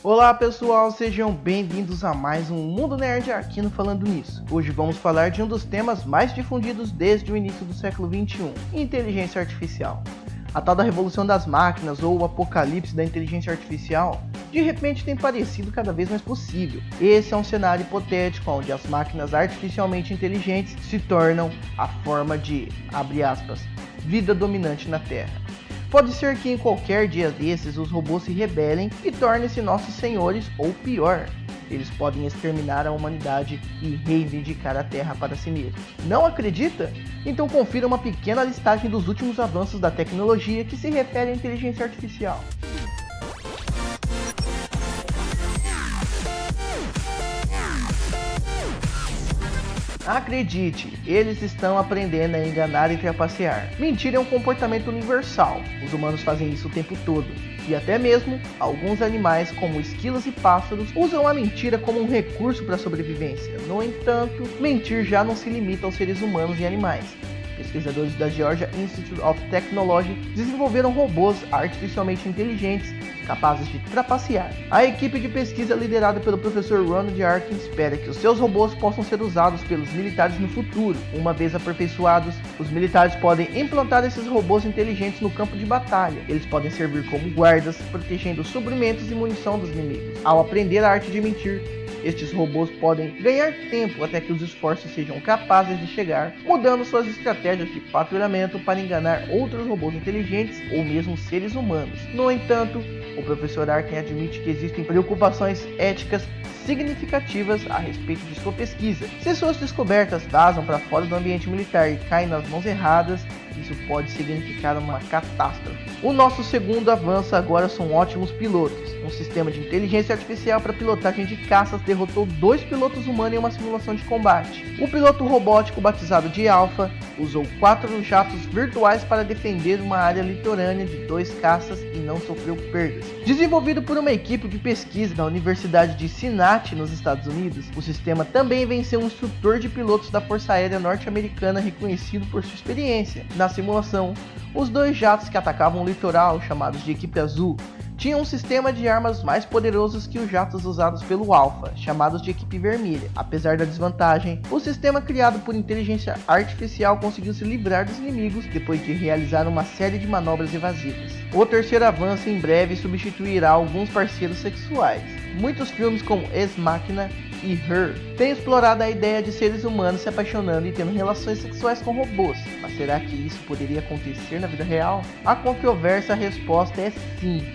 Olá pessoal, sejam bem-vindos a mais um Mundo Nerd aqui no Falando Nisso. Hoje vamos falar de um dos temas mais difundidos desde o início do século XXI, inteligência artificial. A tal da revolução das máquinas ou o apocalipse da inteligência artificial de repente tem parecido cada vez mais possível. Esse é um cenário hipotético onde as máquinas artificialmente inteligentes se tornam a forma de, abre aspas, vida dominante na Terra. Pode ser que em qualquer dia desses os robôs se rebelem e tornem-se nossos senhores, ou pior, eles podem exterminar a humanidade e reivindicar a Terra para si mesmos. Não acredita? Então confira uma pequena listagem dos últimos avanços da tecnologia que se refere à inteligência artificial. Acredite, eles estão aprendendo a enganar e trapacear. Mentir é um comportamento universal, os humanos fazem isso o tempo todo. E até mesmo, alguns animais, como esquilos e pássaros, usam a mentira como um recurso para a sobrevivência. No entanto, mentir já não se limita aos seres humanos e animais. Pesquisadores da Georgia Institute of Technology desenvolveram robôs artificialmente inteligentes capazes de trapacear. A equipe de pesquisa liderada pelo professor Ronald Arkin espera que os seus robôs possam ser usados pelos militares no futuro. Uma vez aperfeiçoados, os militares podem implantar esses robôs inteligentes no campo de batalha. Eles podem servir como guardas, protegendo suprimentos e munição dos inimigos. Ao aprender a arte de mentir, estes robôs podem ganhar tempo até que os esforços sejam capazes de chegar, mudando suas estratégias de patrulhamento para enganar outros robôs inteligentes ou mesmo seres humanos. No entanto, o professor Arkin admite que existem preocupações éticas significativas a respeito de sua pesquisa. Se suas descobertas vazam para fora do ambiente militar e caem nas mãos erradas, isso pode significar uma catástrofe. O nosso segundo avanço agora são ótimos pilotos. Um sistema de inteligência artificial para pilotagem de caças derrotou 2 pilotos humanos em uma simulação de combate. O piloto robótico batizado de Alpha usou 4 jatos virtuais para defender uma área litorânea de 2 caças e não sofreu perdas. Desenvolvido por uma equipe de pesquisa da Universidade de Cincinnati, nos Estados Unidos, o sistema também venceu um instrutor de pilotos da Força Aérea Norte-Americana reconhecido por sua experiência. Na simulação, os 2 jatos que atacavam o litoral, chamados de Equipe Azul, tinham um sistema de armas mais poderosos que os jatos usados pelo Alpha, chamados de Equipe Vermelha. Apesar da desvantagem, o sistema criado por inteligência artificial conseguiu se livrar dos inimigos depois de realizar uma série de manobras evasivas. O terceiro avanço em breve substituirá alguns parceiros sexuais. Muitos filmes como Ex Machina e Her têm explorado a ideia de seres humanos se apaixonando e tendo relações sexuais com robôs. Mas será que isso poderia acontecer na vida real? A controversa resposta é sim.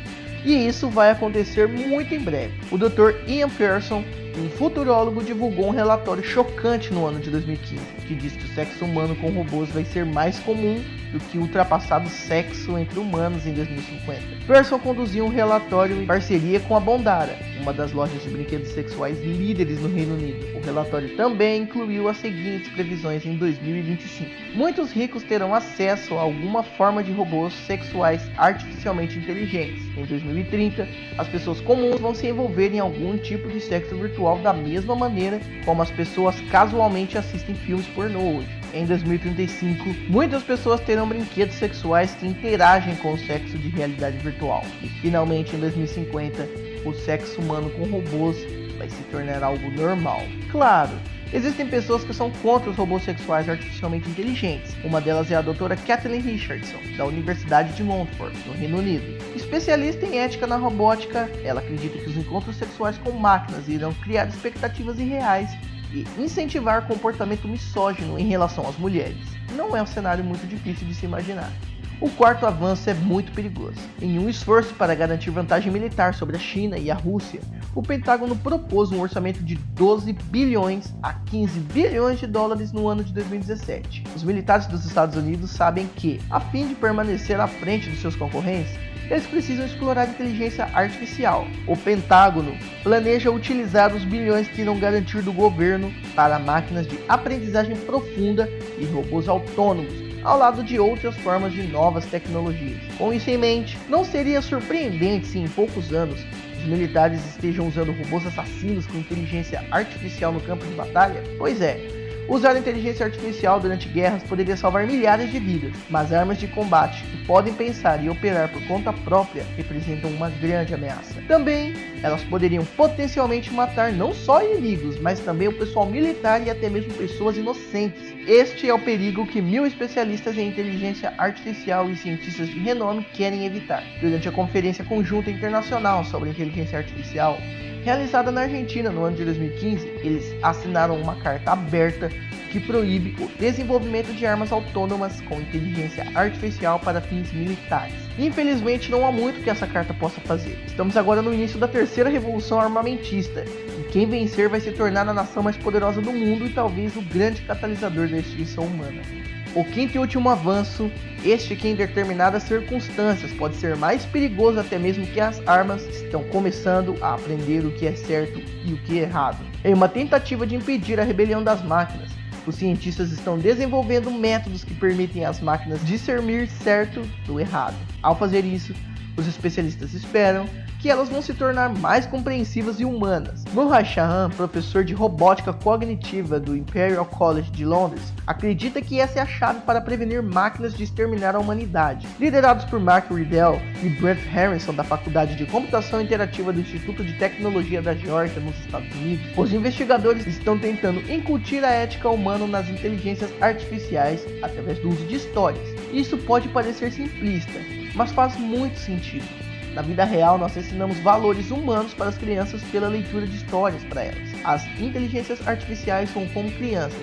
E isso vai acontecer muito em breve. O Dr. Ian Pearson, um futurólogo, divulgou um relatório chocante no ano de 2015, que diz que o sexo humano com robôs vai ser mais comum do que o ultrapassado sexo entre humanos em 2050. Pearson conduziu um relatório em parceria com a Bondara, uma das lojas de brinquedos sexuais líderes no Reino Unido. O relatório também incluiu as seguintes previsões em 2025. Muitos ricos terão acesso a alguma forma de robôs sexuais artificialmente inteligentes. Em 2030, as pessoas comuns vão se envolver em algum tipo de sexo virtual da mesma maneira como as pessoas casualmente assistem filmes pornô hoje. Em 2035, muitas pessoas terão brinquedos sexuais que interagem com o sexo de realidade virtual. E finalmente, em 2050, o sexo humano com robôs vai se tornar algo normal. Claro, existem pessoas que são contra os robôs sexuais artificialmente inteligentes. Uma delas é a doutora Kathleen Richardson, da Universidade de Montfort, no Reino Unido. Especialista em ética na robótica, ela acredita que os encontros sexuais com máquinas irão criar expectativas irreais e incentivar comportamento misógino em relação às mulheres. Não é um cenário muito difícil de se imaginar. O quarto avanço é muito perigoso. Em um esforço para garantir vantagem militar sobre a China e a Rússia, o Pentágono propôs um orçamento de 12 bilhões a 15 bilhões de dólares no ano de 2017. Os militares dos Estados Unidos sabem que, a fim de permanecer à frente dos seus concorrentes, eles precisam explorar inteligência artificial. O Pentágono planeja utilizar os bilhões que irão garantir do governo para máquinas de aprendizagem profunda e robôs autônomos, ao lado de outras formas de novas tecnologias. Com isso em mente, não seria surpreendente se em poucos anos os militares estejam usando robôs assassinos com inteligência artificial no campo de batalha? Pois é, Usar a inteligência artificial durante guerras poderia salvar milhares de vidas, mas armas de combate que podem pensar e operar por conta própria representam uma grande ameaça. Também, elas poderiam potencialmente matar não só inimigos, mas também o pessoal militar e até mesmo pessoas inocentes. Este é o perigo que 1000 especialistas em inteligência artificial e cientistas de renome querem evitar. Durante a Conferência Conjunta Internacional sobre Inteligência Artificial, realizada na Argentina no ano de 2015, eles assinaram uma carta aberta que proíbe o desenvolvimento de armas autônomas com inteligência artificial para fins militares. Infelizmente, não há muito que essa carta possa fazer. Estamos agora no início da terceira revolução armamentista, e quem vencer vai se tornar a nação mais poderosa do mundo e talvez o grande catalisador da extinção humana. O quinto e último avanço, este que em determinadas circunstâncias pode ser mais perigoso até mesmo que as armas, estão começando a aprender o que é certo e o que é errado. Em uma tentativa de impedir a rebelião das máquinas, os cientistas estão desenvolvendo métodos que permitem às máquinas discernir certo do errado. Ao fazer isso, os especialistas esperam que elas vão se tornar mais compreensivas e humanas. Murray Shahan, professor de robótica cognitiva do Imperial College de Londres, acredita que essa é a chave para prevenir máquinas de exterminar a humanidade. Liderados por Mark Riddell e Brent Harrison da Faculdade de Computação Interativa do Instituto de Tecnologia da Geórgia, nos Estados Unidos, os investigadores estão tentando incutir a ética humana nas inteligências artificiais através do uso de histórias. Isso pode parecer simplista, mas faz muito sentido. Na vida real, nós ensinamos valores humanos para as crianças pela leitura de histórias para elas. As inteligências artificiais são como crianças.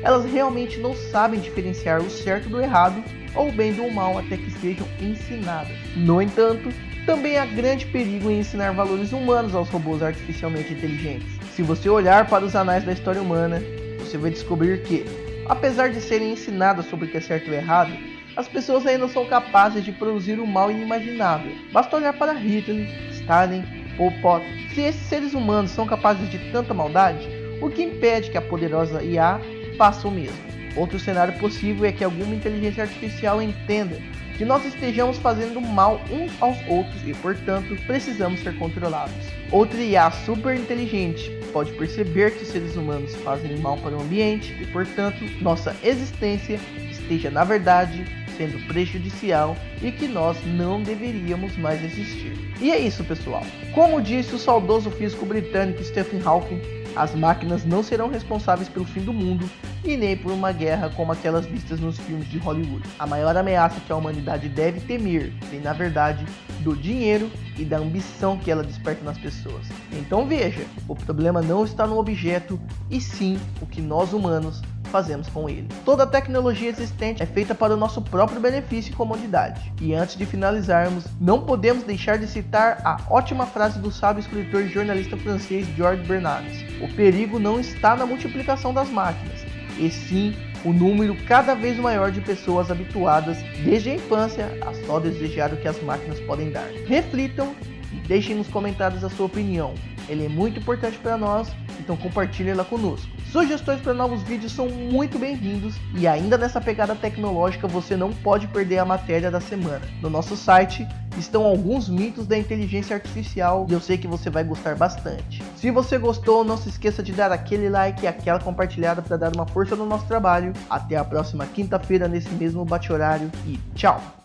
Elas realmente não sabem diferenciar o certo do errado ou o bem do mal até que sejam ensinadas. No entanto, também há grande perigo em ensinar valores humanos aos robôs artificialmente inteligentes. Se você olhar para os anais da história humana, você vai descobrir que, apesar de serem ensinadas sobre o que é certo e errado, as pessoas ainda são capazes de produzir o mal inimaginável. Basta olhar para Hitler, Stalin ou Pot. Se esses seres humanos são capazes de tanta maldade, o que impede que a poderosa IA faça o mesmo? Outro cenário possível é que alguma inteligência artificial entenda que nós estejamos fazendo mal uns aos outros e, portanto, precisamos ser controlados. Outra IA super inteligente pode perceber que os seres humanos fazem mal para o ambiente e, portanto, nossa existência esteja, na verdade, sendo prejudicial e que nós não deveríamos mais existir. E é isso, pessoal. Como disse o saudoso físico britânico Stephen Hawking, as máquinas não serão responsáveis pelo fim do mundo e nem por uma guerra como aquelas vistas nos filmes de Hollywood. A maior ameaça que a humanidade deve temer vem, na verdade, do dinheiro e da ambição que ela desperta nas pessoas. Então veja, o problema não está no objeto, e sim o que nós humanos fazemos com ele. Toda a tecnologia existente é feita para o nosso próprio benefício e comodidade. E antes de finalizarmos, não podemos deixar de citar a ótima frase do sábio escritor e jornalista francês Georges Bernays: o perigo não está na multiplicação das máquinas, e sim o número cada vez maior de pessoas habituadas desde a infância a só desejar o que as máquinas podem dar. Reflitam e deixem nos comentários a sua opinião. Ele é muito importante para nós, então compartilhe ela conosco. Sugestões para novos vídeos são muito bem-vindos, e ainda nessa pegada tecnológica você não pode perder a matéria da semana. No nosso site estão alguns mitos da inteligência artificial e eu sei que você vai gostar bastante. Se você gostou, não se esqueça de dar aquele like e aquela compartilhada para dar uma força no nosso trabalho. Até a próxima quinta-feira nesse mesmo bate-horário e tchau!